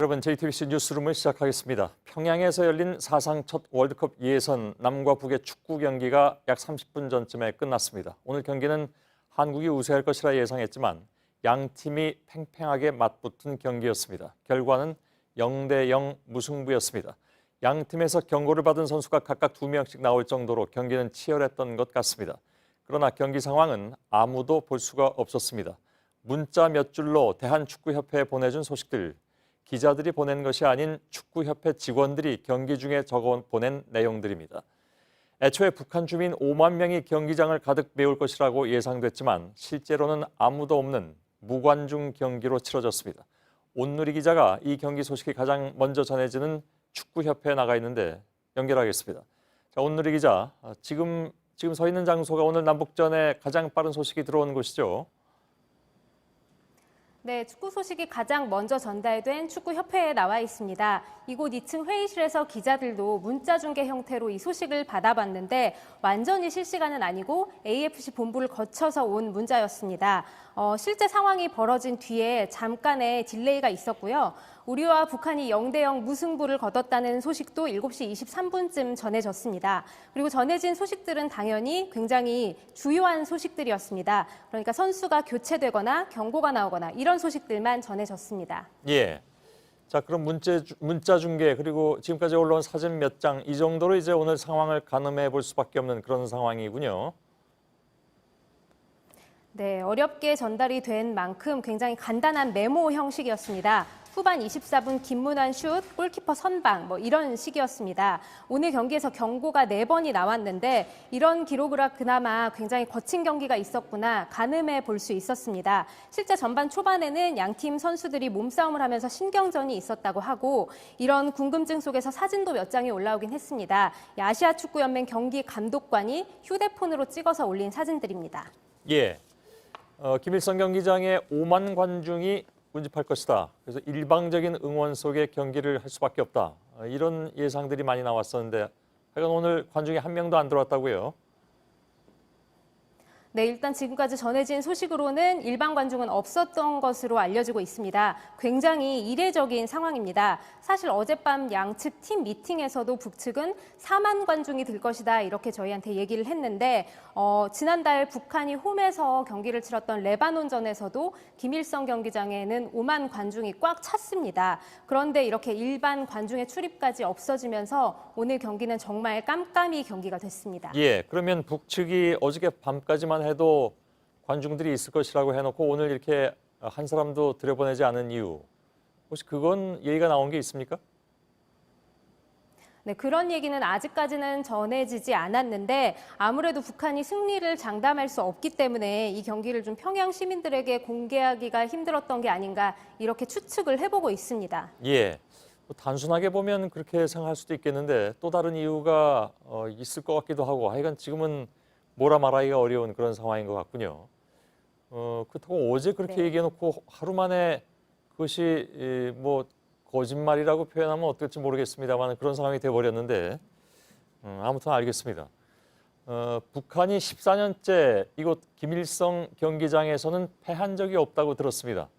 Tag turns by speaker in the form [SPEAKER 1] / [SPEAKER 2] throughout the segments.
[SPEAKER 1] 여러분, JTBC 뉴스룸을 시작하겠습니다. 평양에서 열린 사상 첫 월드컵 예선 남과 북의 축구 경기가 약 30분 전쯤에 끝났습니다. 오늘 경기는 한국이 우세할 것이라 예상했지만 양 팀이 팽팽하게 맞붙은 경기였습니다. 결과는 0대0 무승부였습니다. 양 팀에서 경고를 받은 선수가 각각 2명씩 나올 정도로 경기는 치열했던 것 같습니다. 그러나 경기 상황은 아무도 볼 수가 없었습니다. 문자 몇 줄로 대한축구협회에 보내준 소식들, 기자들이 보낸 것이 아닌 축구협회 직원들이 경기 중에 적어 보낸 내용들입니다. 애초에 북한 주민 5만 명이 경기장을 가득 메울 것이라고 예상됐지만 실제로는 아무도 없는 무관중 경기로 치러졌습니다. 온누리 기자가 이 경기 소식이 가장 먼저 전해지는 축구협회에 나가 있는데 연결하겠습니다. 자, 온누리 기자, 지금 서 있는 장소가 오늘 남북전에 가장 빠른 소식이 들어온 곳이죠?
[SPEAKER 2] 네, 축구 소식이 가장 먼저 전달된 축구협회에 나와 있습니다. 이곳 2층 회의실에서 기자들도 문자 중계 형태로 이 소식을 받아봤는데 완전히 실시간은 아니고 AFC 본부를 거쳐서 온 문자였습니다. 실제 상황이 벌어진 뒤에 잠깐의 딜레이가 있었고요. 우리와 북한이 0대0 무승부를 거뒀다는 소식도 7시 23분쯤 전해졌습니다. 그리고 전해진 소식들은 당연히 굉장히 주요한 소식들이었습니다. 그러니까 선수가 교체되거나 경고가 나오거나 이런 소식들만 전해졌습니다.
[SPEAKER 1] 예. 자, 그럼 문자 중계 그리고 지금까지 올라온 사진 몇 장 이 정도로 이제 오늘 상황을 가늠해 볼 수밖에 없는 그런 상황이군요.
[SPEAKER 2] 네, 어렵게 전달이 된 만큼 굉장히 간단한 메모 형식이었습니다. 후반 24분 김문환 슛, 골키퍼 선방 이런 식이었습니다. 오늘 경기에서 경고가 4번이 나왔는데 이런 기록으로 그나마 굉장히 거친 경기가 있었구나 가늠해 볼 수 있었습니다. 실제 전반 초반에는 양팀 선수들이 몸싸움을 하면서 신경전이 있었다고 하고 이런 궁금증 속에서 사진도 몇 장이 올라오긴 했습니다. 아시아축구연맹 경기 감독관이 휴대폰으로 찍어서 올린 사진들입니다.
[SPEAKER 1] 예. 김일성 경기장에 5만 관중이 운집할 것이다. 그래서 일방적인 응원 속에 경기를 할 수밖에 없다. 이런 예상들이 많이 나왔었는데 하여간 오늘 관중이 한 명도 안 들어왔다고요?
[SPEAKER 2] 네, 일단 지금까지 전해진 소식으로는 일반 관중은 없었던 것으로 알려지고 있습니다. 굉장히 이례적인 상황입니다. 사실 어젯밤 양측 팀 미팅에서도 북측은 4만 관중이 들 것이다 이렇게 저희한테 얘기를 했는데 지난달 북한이 홈에서 경기를 치렀던 레바논전에서도 김일성 경기장에는 5만 관중이 꽉 찼습니다. 그런데 이렇게 일반 관중의 출입까지 없어지면서 오늘 경기는 정말 깜깜이 경기가 됐습니다.
[SPEAKER 1] 예, 그러면 북측이 어저께 밤까지만 해도 관중들이 있을 것이라고 해놓고 오늘 이렇게 한 사람도 들여보내지 않은 이유, 혹시 그건 얘기가 나온 게 있습니까?
[SPEAKER 2] 네, 그런 얘기는 아직까지는 전해지지 않았는데 아무래도 북한이 승리를 장담할 수 없기 때문에 이 경기를 좀 평양 시민들에게 공개하기가 힘들었던 게 아닌가 이렇게 추측을 해보고 있습니다.
[SPEAKER 1] 예, 단순하게 보면 그렇게 생각할 수도 있겠는데 또 다른 이유가 있을 것 같기도 하고 하여간 지금은 뭐라 말하기가 어려운 그런 상황인 것 같군요. 그렇다고 어제 그렇게
[SPEAKER 2] 네.
[SPEAKER 1] 얘기해놓고 하루 만에 그것이 뭐 거짓말이라고 표현하면 어떨지 모르겠습니다만 그런 상황이 돼버렸는데 아무튼 알겠습니다. 북한이 14년째 이곳 김일성 경기장에서는 패한 적이 없다고 들었습니다.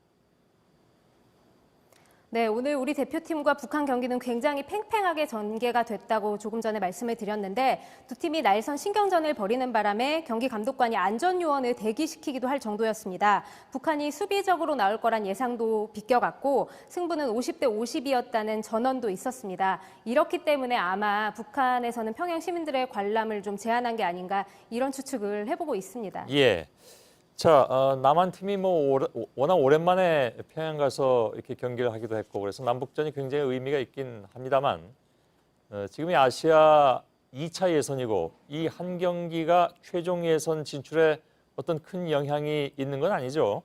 [SPEAKER 2] 네, 오늘 우리 대표팀과 북한 경기는 굉장히 팽팽하게 전개가 됐다고 조금 전에 말씀을 드렸는데 두 팀이 날선 신경전을 벌이는 바람에 경기 감독관이 안전요원을 대기시키기도 할 정도였습니다. 북한이 수비적으로 나올 거란 예상도 비껴갔고 승부는 50대 50이었다는 전언도 있었습니다. 이렇기 때문에 아마 북한에서는 평양 시민들의 관람을 좀 제한한 게 아닌가 이런 추측을 해보고 있습니다.
[SPEAKER 1] 예. 자, 남한 팀이 워낙 오랜만에 평양 가서 이렇게 경기를 하기도 했고 그래서 남북전이 굉장히 의미가 있긴 합니다만 지금이 아시아 2차 예선이고 이 한 경기가 최종 예선 진출에 어떤 큰 영향이 있는 건 아니죠?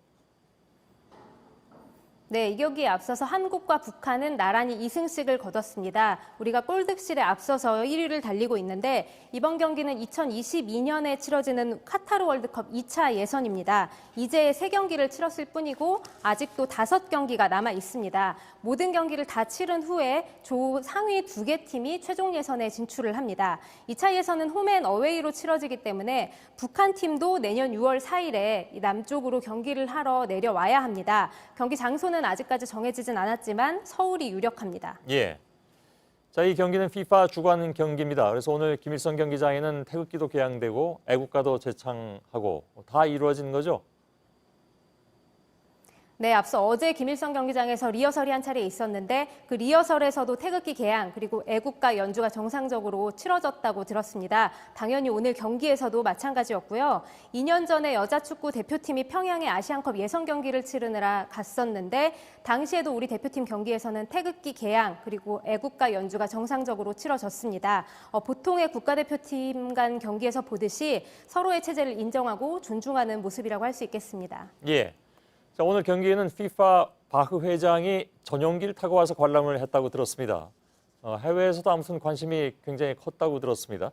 [SPEAKER 2] 네, 이 경기에 앞서서 한국과 북한은 나란히 2승씩을 거뒀습니다. 우리가 골득실에 앞서서 1위를 달리고 있는데 이번 경기는 2022년에 치러지는 카타르 월드컵 2차 예선입니다. 이제 3경기를 치렀을 뿐이고 아직도 5경기가 남아 있습니다. 모든 경기를 다 치른 후에 조 상위 2개 팀이 최종 예선에 진출을 합니다. 2차 예선은 홈앤어웨이로 치러지기 때문에 북한 팀도 내년 6월 4일에 남쪽으로 경기를 하러 내려와야 합니다. 경기 장소는 원정은 아직까지 정해지진 않았지만 서울이 유력합니다.
[SPEAKER 1] 예. 자, 이 경기는 FIFA 주관 경기입니다. 그래서 오늘 김일성 경기장에는 태극기도 개양되고 애국가도 제창하고 다 이루어진 거죠?
[SPEAKER 2] 네, 앞서 어제 김일성 경기장에서 리허설이 한 차례 있었는데 그 리허설에서도 태극기 개양 그리고 애국가 연주가 정상적으로 치러졌다고 들었습니다. 당연히 오늘 경기에서도 마찬가지였고요. 2년 전에 여자축구 대표팀이 평양에 아시안컵 예선 경기를 치르느라 갔었는데 당시에도 우리 대표팀 경기에서는 태극기 개양 그리고 애국가 연주가 정상적으로 치러졌습니다. 보통의 국가대표팀 간 경기에서 보듯이 서로의 체제를 인정하고 존중하는 모습이라고 할 수 있겠습니다.
[SPEAKER 1] 예. 자, 오늘 경기에는 FIFA 바흐 회장이 전용기를 타고 와서 관람을 했다고 들었습니다. 해외에서도 아무튼 관심이 굉장히 컸다고 들었습니다.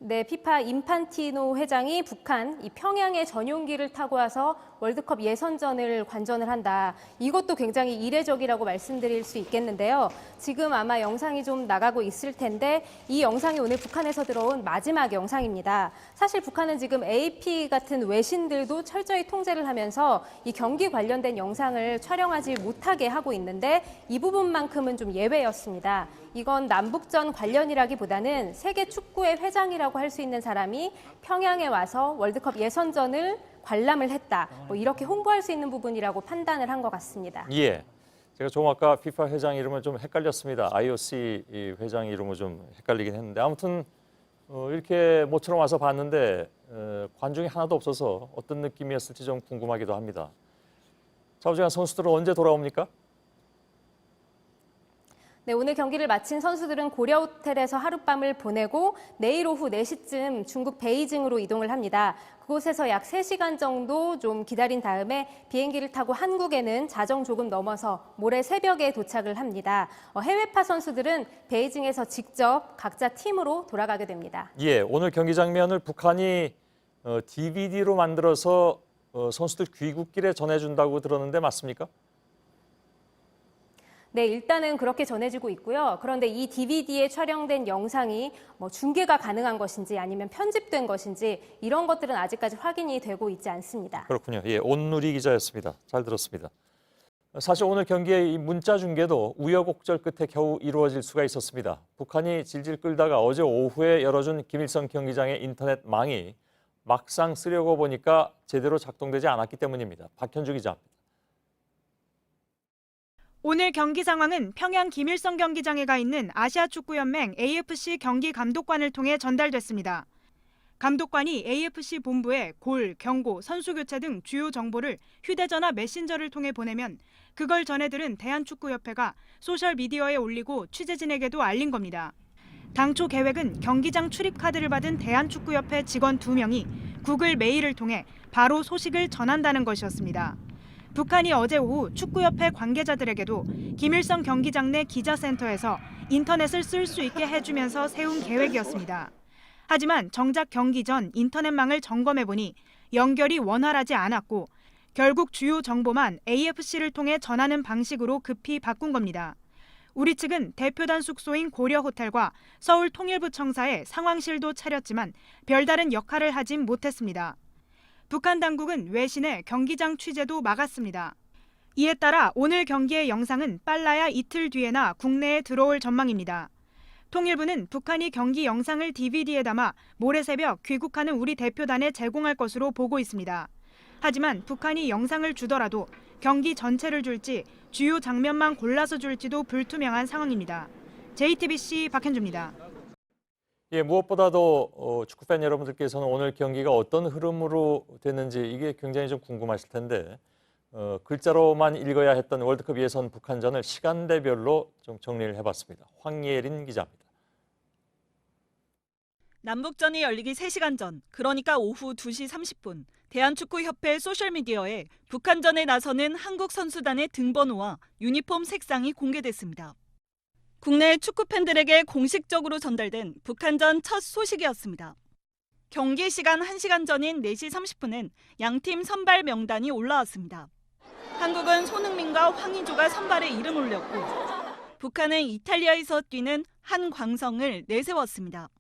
[SPEAKER 2] 네, 피파 인판티노 회장이 북한 이 평양의 전용기를 타고 와서 월드컵 예선전을 관전을 한다. 이것도 굉장히 이례적이라고 말씀드릴 수 있겠는데요. 지금 아마 영상이 좀 나가고 있을 텐데 이 영상이 오늘 북한에서 들어온 마지막 영상입니다. 사실 북한은 지금 AP 같은 외신들도 철저히 통제를 하면서 이 경기 관련된 영상을 촬영하지 못하게 하고 있는데 이 부분만큼은 좀 예외였습니다. 이건 남북전 관련이라기보다는 세계 축구의 회장이라고 할 수 있는 사람이 평양에 와서 월드컵 예선전을 관람을 했다. 이렇게 홍보할 수 있는 부분이라고 판단을 한 것 같습니다.
[SPEAKER 1] 예. 제가 조금 아까 FIFA 회장 이름을 좀 헷갈렸습니다. IOC 회장 이름을 좀 헷갈리긴 했는데 아무튼 이렇게 모처럼 와서 봤는데 관중이 하나도 없어서 어떤 느낌이었을지 좀 궁금하기도 합니다. 좌우지간 선수들은 언제 돌아옵니까?
[SPEAKER 2] 네, 오늘 경기를 마친 선수들은 고려 호텔에서 하룻밤을 보내고 내일 오후 4시쯤 중국 베이징으로 이동을 합니다. 그곳에서 약 3시간 정도 좀 기다린 다음에 비행기를 타고 한국에는 자정 조금 넘어서 모레 새벽에 도착을 합니다. 해외파 선수들은 베이징에서 직접 각자 팀으로 돌아가게 됩니다.
[SPEAKER 1] 예, 오늘 경기 장면을 북한이 DVD로 만들어서 선수들 귀국길에 전해준다고 들었는데 맞습니까?
[SPEAKER 2] 네, 일단은 그렇게 전해지고 있고요. 그런데 이 DVD에 촬영된 영상이 중계가 가능한 것인지 아니면 편집된 것인지 이런 것들은 아직까지 확인이 되고 있지 않습니다.
[SPEAKER 1] 그렇군요. 예, 온누리 기자였습니다. 잘 들었습니다. 사실 오늘 경기의 이 문자 중계도 우여곡절 끝에 겨우 이루어질 수가 있었습니다. 북한이 질질 끌다가 어제 오후에 열어준 김일성 경기장의 인터넷망이 막상 쓰려고 보니까 제대로 작동되지 않았기 때문입니다. 박현주 기자입니다.
[SPEAKER 3] 오늘 경기 상황은 평양 김일성 경기장에 가 있는 아시아축구연맹 AFC 경기 감독관을 통해 전달됐습니다. 감독관이 AFC 본부에 골, 경고, 선수 교체 등 주요 정보를 휴대전화 메신저를 통해 보내면 그걸 전해들은 대한축구협회가 소셜미디어에 올리고 취재진에게도 알린 겁니다. 당초 계획은 경기장 출입카드를 받은 대한축구협회 직원 2명이 구글 메일을 통해 바로 소식을 전한다는 것이었습니다. 북한이 어제 오후 축구협회 관계자들에게도 김일성 경기장 내 기자센터에서 인터넷을 쓸 수 있게 해주면서 세운 계획이었습니다. 하지만 정작 경기 전 인터넷망을 점검해보니 연결이 원활하지 않았고 결국 주요 정보만 AFC를 통해 전하는 방식으로 급히 바꾼 겁니다. 우리 측은 대표단 숙소인 고려 호텔과 서울 통일부청사에 상황실도 차렸지만 별다른 역할을 하진 못했습니다. 북한 당국은 외신의 경기장 취재도 막았습니다. 이에 따라 오늘 경기의 영상은 빨라야 이틀 뒤에나 국내에 들어올 전망입니다. 통일부는 북한이 경기 영상을 DVD에 담아 모레 새벽 귀국하는 우리 대표단에 제공할 것으로 보고 있습니다. 하지만 북한이 영상을 주더라도 경기 전체를 줄지 주요 장면만 골라서 줄지도 불투명한 상황입니다. JTBC 박현주입니다.
[SPEAKER 1] 예, 무엇보다도 축구팬 여러분들께서는 오늘 경기가 어떤 흐름으로 됐는지 이게 굉장히 좀 궁금하실 텐데 글자로만 읽어야 했던 월드컵 예선 북한전을 시간대별로 좀 정리를 해봤습니다. 황예린 기자입니다.
[SPEAKER 4] 남북전이 열리기 3시간 전, 그러니까 오후 2시 30분, 대한축구협회 소셜미디어에 북한전에 나서는 한국 선수단의 등번호와 유니폼 색상이 공개됐습니다. 국내 축구 팬들에게 공식적으로 전달된 북한전 첫 소식이었습니다. 경기 시간 1시간 전인 4시 30분엔 양팀 선발 명단이 올라왔습니다. 한국은 손흥민과 황의조가 선발에 이름 올렸고 북한은 이탈리아에서 뛰는 한광성을 내세웠습니다.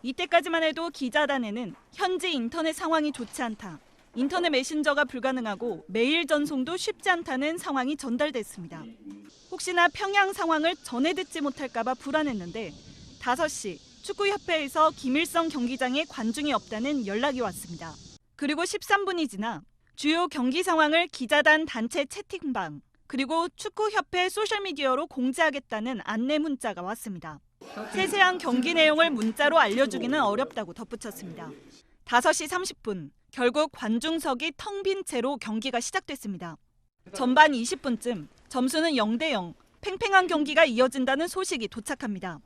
[SPEAKER 4] 이때까지만 해도 기자단에는 현지 인터넷 상황이 좋지 않다, 인터넷 메신저가 불가능하고 메일 전송도 쉽지 않다는 상황이 전달됐습니다. 혹시나 평양 상황을 전해 듣지 못할까 봐 불안했는데 5시 축구협회에서 김일성 경기장에 관중이 없다는 연락이 왔습니다. 그리고 13분이 지나 주요 경기 상황을 기자단 단체 채팅방 그리고 축구협회 소셜미디어로 공지하겠다는 안내 문자가 왔습니다. 세세한 경기 내용을 문자로 알려주기는 어렵다고 덧붙였습니다. 5시 30분, 결국 관중석이 텅 빈 채로 경기가 시작됐습니다. 전반 20분쯤 점수는 0대0, 팽팽한 경기가 이어진다는 소식이 도착합니다.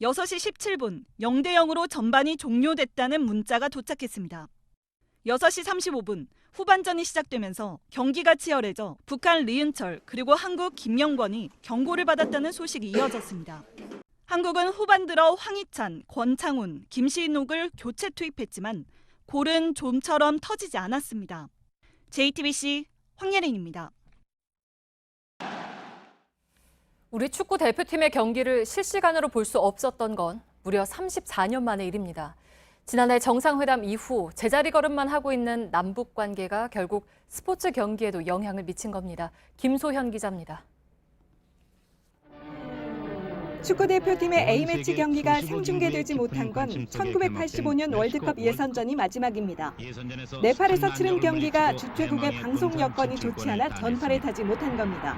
[SPEAKER 4] 6시 17분, 0대0으로 전반이 종료됐다는 문자가 도착했습니다. 6시 35분, 후반전이 시작되면서 경기가 치열해져 북한 리은철 그리고 한국 김영권이 경고를 받았다는 소식이 이어졌습니다. 한국은 후반 들어 황희찬, 권창훈, 김신욱을 교체 투입했지만 골은 좀처럼 터지지 않았습니다. JTBC 황예린입니다.
[SPEAKER 5] 우리 축구 대표팀의 경기를 실시간으로 볼 수 없었던 건 무려 34년 만의 일입니다. 지난해 정상회담 이후 제자리 걸음만 하고 있는 남북 관계가 결국 스포츠 경기에도 영향을 미친 겁니다. 김소현 기자입니다.
[SPEAKER 6] 축구대표팀의 A매치 경기가 생중계되지 못한 건 1985년 월드컵 예선전이 마지막입니다. 네팔에서 치른 경기가 주최국의 방송 여건이 좋지 않아 전파를 타지 못한 겁니다.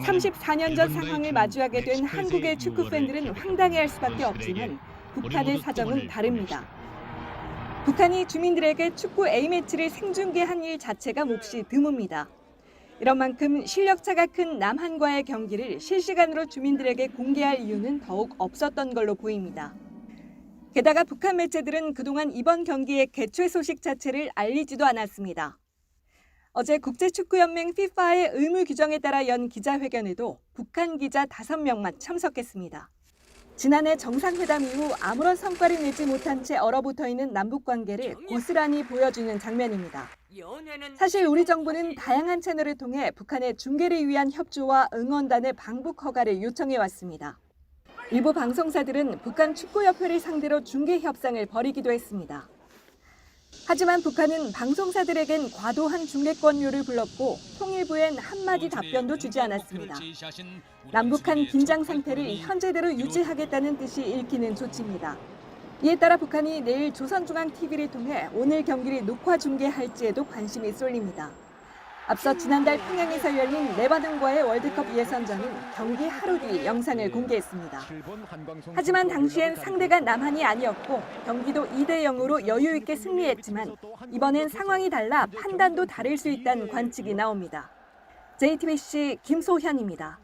[SPEAKER 6] 34년 전 상황을 마주하게 된 한국의 축구 팬들은 황당해할 수밖에 없지만 북한의 사정은 다릅니다. 북한이 주민들에게 축구 A매치를 생중계한 일 자체가 몹시 드뭅니다. 이런 만큼 실력차가 큰 남한과의 경기를 실시간으로 주민들에게 공개할 이유는 더욱 없었던 걸로 보입니다. 게다가 북한 매체들은 그동안 이번 경기의 개최 소식 자체를 알리지도 않았습니다. 어제 국제축구연맹 FIFA의 의무 규정에 따라 연 기자회견에도 북한 기자 5명만 참석했습니다. 지난해 정상회담 이후 아무런 성과를 내지 못한 채 얼어붙어 있는 남북관계를 고스란히 보여주는 장면입니다. 사실 우리 정부는 다양한 채널을 통해 북한의 중계를 위한 협조와 응원단의 방북 허가를 요청해 왔습니다. 일부 방송사들은 북한 축구협회를 상대로 중계 협상을 벌이기도 했습니다. 하지만 북한은 방송사들에겐 과도한 중계권료를 불렀고 통일부엔 한마디 답변도 주지 않았습니다. 남북한 긴장 상태를 현재대로 유지하겠다는 뜻이 읽히는 조치입니다. 이에 따라 북한이 내일 조선중앙TV를 통해 오늘 경기를 녹화 중계할지에도 관심이 쏠립니다. 앞서 지난달 평양에서 열린 레바논과의 월드컵 예선전은 경기 하루 뒤 영상을 공개했습니다. 하지만 당시엔 상대가 남한이 아니었고 경기도 2대0으로 여유 있게 승리했지만 이번엔 상황이 달라 판단도 다를 수 있다는 관측이 나옵니다. JTBC 김소현입니다.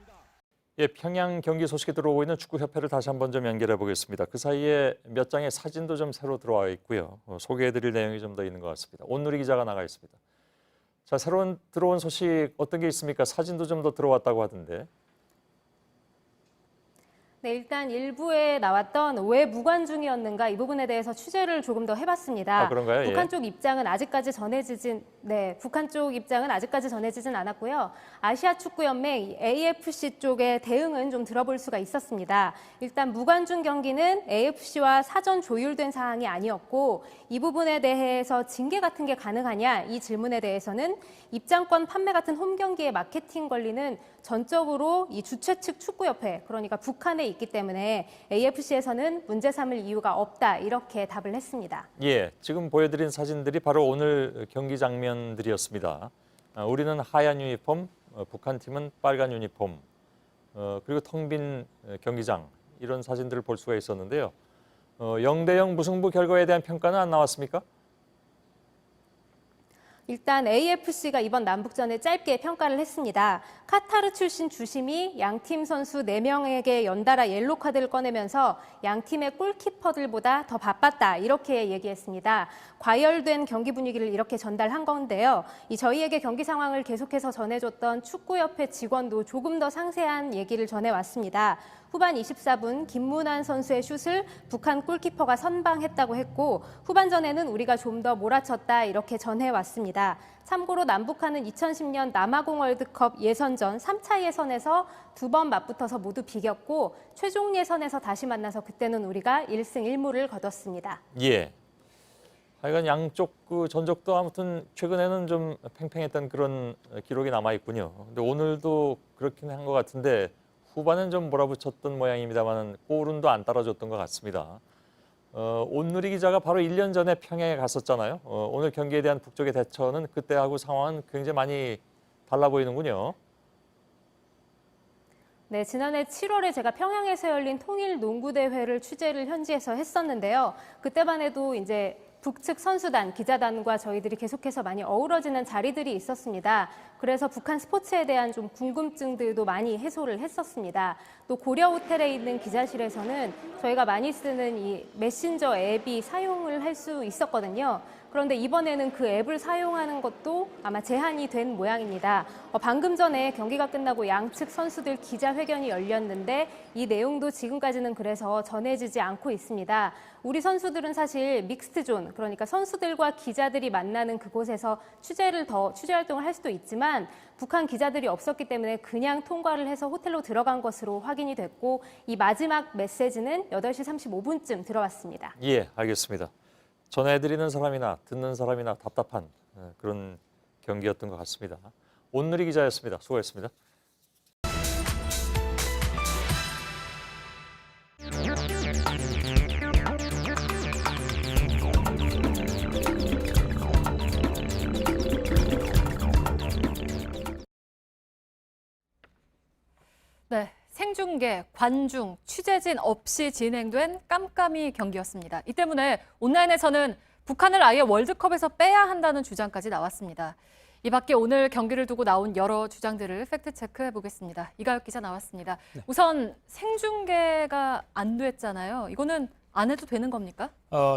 [SPEAKER 1] 예, 평양 경기 소식이 들어오고 있는 축구협회를 다시 한번 좀 연결해 보겠습니다. 그 사이에 몇 장의 사진도 좀 새로 들어와 있고요. 소개해드릴 내용이 좀 더 있는 것 같습니다. 온누리 기자가 나가 있습니다. 자, 새로운 들어온 소식 어떤 게 있습니까? 사진도 좀 더 들어왔다고 하던데.
[SPEAKER 2] 네, 일단 일부에 나왔던 왜 무관중이었는가 이 부분에 대해서 취재를 조금 더 해봤습니다.
[SPEAKER 1] 아, 그런가요?
[SPEAKER 2] 북한
[SPEAKER 1] 예.
[SPEAKER 2] 쪽 입장은 아직까지 전해지진 않았고요. 아시아 축구 연맹 AFC 쪽의 대응은 좀 들어볼 수가 있었습니다. 일단 무관중 경기는 AFC와 사전 조율된 사항이 아니었고 이 부분에 대해서 징계 같은 게 가능하냐 이 질문에 대해서는 입장권 판매 같은 홈 경기의 마케팅 권리는 전적으로 이 주최 측 축구협회 그러니까 북한에 있기 때문에 AFC에서는 문제 삼을 이유가 없다 이렇게 답을 했습니다.
[SPEAKER 1] 예, 지금 보여드린 사진들이 바로 오늘 경기 장면들이었습니다. 우리는 하얀 유니폼, 북한 팀은 빨간 유니폼, 그리고 텅 빈 경기장 이런 사진들을 볼 수가 있었는데요. 0대0 무승부 결과에 대한 평가는 안 나왔습니까?
[SPEAKER 2] 일단 AFC가 이번 남북전에 짧게 평가를 했습니다. 카타르 출신 주심이 양팀 선수 4명에게 연달아 옐로 카드를 꺼내면서 양팀의 골키퍼들보다 더 바빴다 이렇게 얘기했습니다. 과열된 경기 분위기를 이렇게 전달한 건데요. 저희에게 경기 상황을 계속해서 전해줬던 축구협회 직원도 조금 더 상세한 얘기를 전해왔습니다. 후반 24분 김문환 선수의 슛을 북한 골키퍼가 선방했다고 했고 후반전에는 우리가 좀 더 몰아쳤다 이렇게 전해왔습니다. 참고로 남북한은 2010년 남아공 월드컵 예선전 3차 예선에서 2번 맞붙어서 모두 비겼고 최종 예선에서 다시 만나서 그때는 우리가 1승 1무를 거뒀습니다.
[SPEAKER 1] 예. 하여간 양쪽 그 전적도 아무튼 최근에는 좀 팽팽했던 그런 기록이 남아 있군요. 근데 오늘도 그렇긴 한 것 같은데 후반은 좀 몰아붙였던 모양입니다만 골운도 안 따라줬던 것 같습니다. 온누리 기자가 바로 1년 전에 평양에 갔었잖아요. 오늘 경기에 대한 북쪽의 대처는 그때하고 상황은 굉장히 많이 달라 보이는군요.
[SPEAKER 2] 네, 지난해 7월에 제가 평양에서 열린 통일 농구 대회를 취재를 현지에서 했었는데요. 그때만 해도 이제 북측 선수단, 기자단과 저희들이 계속해서 많이 어우러지는 자리들이 있었습니다. 그래서 북한 스포츠에 대한 좀 궁금증들도 많이 해소를 했었습니다. 또 고려 호텔에 있는 기자실에서는 저희가 많이 쓰는 이 메신저 앱이 사용을 할 수 있었거든요. 그런데 이번에는 그 앱을 사용하는 것도 아마 제한이 된 모양입니다. 방금 전에 경기가 끝나고 양측 선수들 기자회견이 열렸는데 이 내용도 지금까지는 그래서 전해지지 않고 있습니다. 우리 선수들은 사실 믹스트 존, 그러니까 선수들과 기자들이 만나는 그곳에서 취재 활동을 할 수도 있지만 북한 기자들이 없었기 때문에 그냥 통과를 해서 호텔로 들어간 것으로 확인이 됐고 이 마지막 메시지는 8시 35분쯤 들어왔습니다.
[SPEAKER 1] 예, 알겠습니다. 전해드리는 사람이나 듣는 사람이나 답답한 그런 경기였던 것 같습니다. 온누리 기자였습니다. 수고했습니다.
[SPEAKER 5] 네, 생중계, 관중, 취재진 없이 진행된 깜깜이 경기였습니다. 이 때문에 온라인에서는 북한을 아예 월드컵에서 빼야 한다는 주장까지 나왔습니다. 이 밖에 오늘 경기를 두고 나온 여러 주장들을 팩트체크해 보겠습니다. 이가혁 기자 나왔습니다.
[SPEAKER 7] 네.
[SPEAKER 5] 우선 생중계가 안 됐잖아요. 이거는 안 해도 되는 겁니까?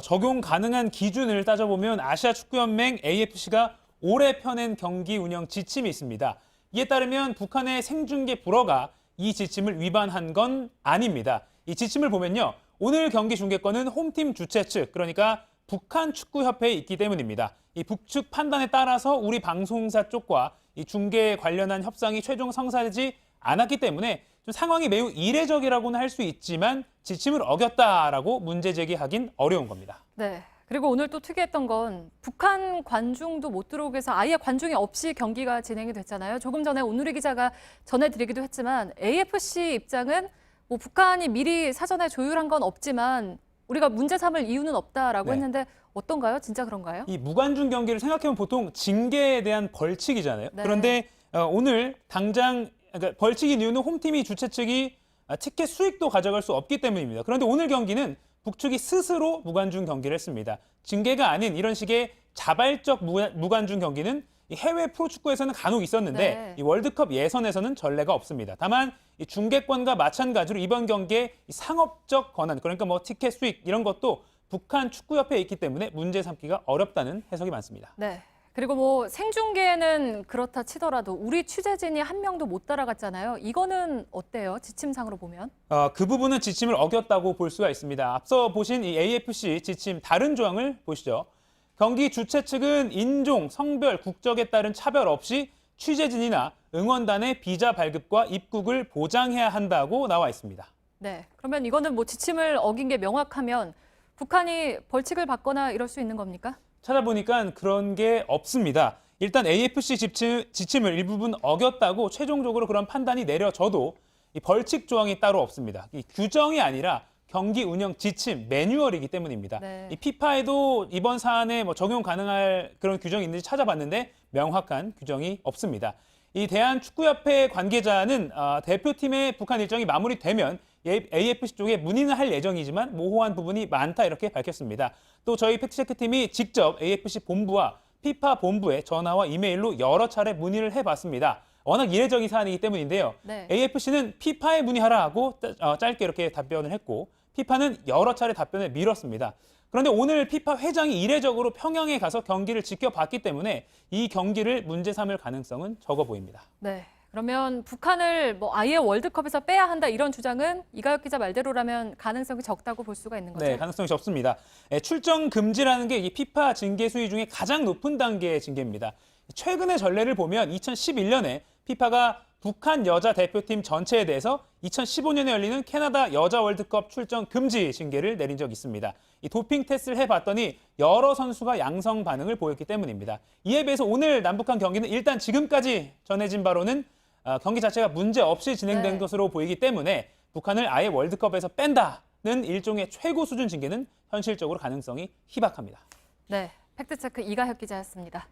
[SPEAKER 7] 적용 가능한 기준을 따져보면 아시아축구연맹 AFC가 올해 펴낸 경기 운영 지침이 있습니다. 이에 따르면 북한의 생중계 불허가 이 지침을 위반한 건 아닙니다. 이 지침을 보면요. 오늘 경기 중계권은 홈팀 주최 측, 그러니까 북한 축구협회에 있기 때문입니다. 이 북측 판단에 따라서 우리 방송사 쪽과 이 중계에 관련한 협상이 최종 성사되지 않았기 때문에 좀 상황이 매우 이례적이라고는 할 수 있지만 지침을 어겼다라고 문제 제기하긴 어려운 겁니다.
[SPEAKER 5] 네. 그리고 오늘 또 특이했던 건 북한 관중도 못 들어오게 해서 아예 관중이 없이 경기가 진행이 됐잖아요. 조금 전에 온누리 기자가 전해드리기도 했지만 AFC 입장은 뭐 북한이 미리 사전에 조율한 건 없지만 우리가 문제 삼을 이유는 없다라고
[SPEAKER 7] 네.
[SPEAKER 5] 했는데 어떤가요? 진짜 그런가요?
[SPEAKER 7] 이 무관중 경기를 생각해보면 보통 징계에 대한 벌칙이잖아요.
[SPEAKER 5] 네.
[SPEAKER 7] 그런데 오늘 당장 그러니까 벌칙인 이유는 홈팀이 주최 측이 티켓 수익도 가져갈 수 없기 때문입니다. 그런데 오늘 경기는 북측이 스스로 무관중 경기를 했습니다. 징계가 아닌 이런 식의 자발적 무관중 경기는 이 해외 프로축구에서는 간혹 있었는데
[SPEAKER 5] 네.
[SPEAKER 7] 이 월드컵 예선에서는 전례가 없습니다. 다만 이 중계권과 마찬가지로 이번 경기에 이 상업적 권한, 그러니까 뭐 티켓 수익 이런 것도 북한 축구협회에 있기 때문에 문제 삼기가 어렵다는 해석이 많습니다.
[SPEAKER 5] 네. 그리고 뭐 생중계는 그렇다 치더라도 우리 취재진이 한 명도 못 따라갔잖아요. 이거는 어때요? 지침상으로 보면?
[SPEAKER 7] 그 부분은 지침을 어겼다고 볼 수가 있습니다. 앞서 보신 이 AFC 지침 다른 조항을 보시죠. 경기 주최 측은 인종, 성별, 국적에 따른 차별 없이 취재진이나 응원단의 비자 발급과 입국을 보장해야 한다고 나와 있습니다.
[SPEAKER 5] 네. 그러면 이거는 뭐 지침을 어긴 게 명확하면 북한이 벌칙을 받거나 이럴 수 있는 겁니까?
[SPEAKER 7] 찾아보니까 그런 게 없습니다. 일단 AFC 지침을 일부분 어겼다고 최종적으로 그런 판단이 내려져도 이 벌칙 조항이 따로 없습니다. 이 규정이 아니라 경기 운영 지침, 매뉴얼이기 때문입니다.
[SPEAKER 5] 네.
[SPEAKER 7] 이 피파에도 이번 사안에 뭐 적용 가능할 그런 규정이 있는지 찾아봤는데 명확한 규정이 없습니다. 이 대한축구협회 관계자는 대표팀의 북한 일정이 마무리되면 AFC 쪽에 문의는 할 예정이지만 모호한 부분이 많다 이렇게 밝혔습니다. 또 저희 팩트체크팀이 직접 AFC 본부와 피파 본부에 전화와 이메일로 여러 차례 문의를 해봤습니다. 워낙 이례적인 사안이기 때문인데요.
[SPEAKER 5] 네.
[SPEAKER 7] AFC는 피파에 문의하라 하고 짧게 이렇게 답변을 했고 피파는 여러 차례 답변을 미뤘습니다. 그런데 오늘 피파 회장이 이례적으로 평양에 가서 경기를 지켜봤기 때문에 이 경기를 문제 삼을 가능성은 적어 보입니다.
[SPEAKER 5] 네. 그러면 북한을 뭐 아예 월드컵에서 빼야 한다 이런 주장은 이가혁 기자 말대로라면 가능성이 적다고 볼 수가 있는 거죠?
[SPEAKER 7] 네, 가능성이 적습니다. 출정 금지라는 게 이 피파 징계 수위 중에 가장 높은 단계의 징계입니다. 최근의 전례를 보면 2011년에 피파가 북한 여자 대표팀 전체에 대해서 2015년에 열리는 캐나다 여자 월드컵 출전 금지 징계를 내린 적이 있습니다. 이 도핑 테스트를 해봤더니 여러 선수가 양성 반응을 보였기 때문입니다. 이에 비해서 오늘 남북한 경기는 일단 지금까지 전해진 바로는 경기 자체가 문제 없이 진행된 것으로 보이기 때문에 북한을 아예 월드컵에서 뺀다는 일종의 최고 수준 징계는 현실적으로 가능성이 희박합니다.
[SPEAKER 5] 네, 팩트체크 이가혁 기자였습니다.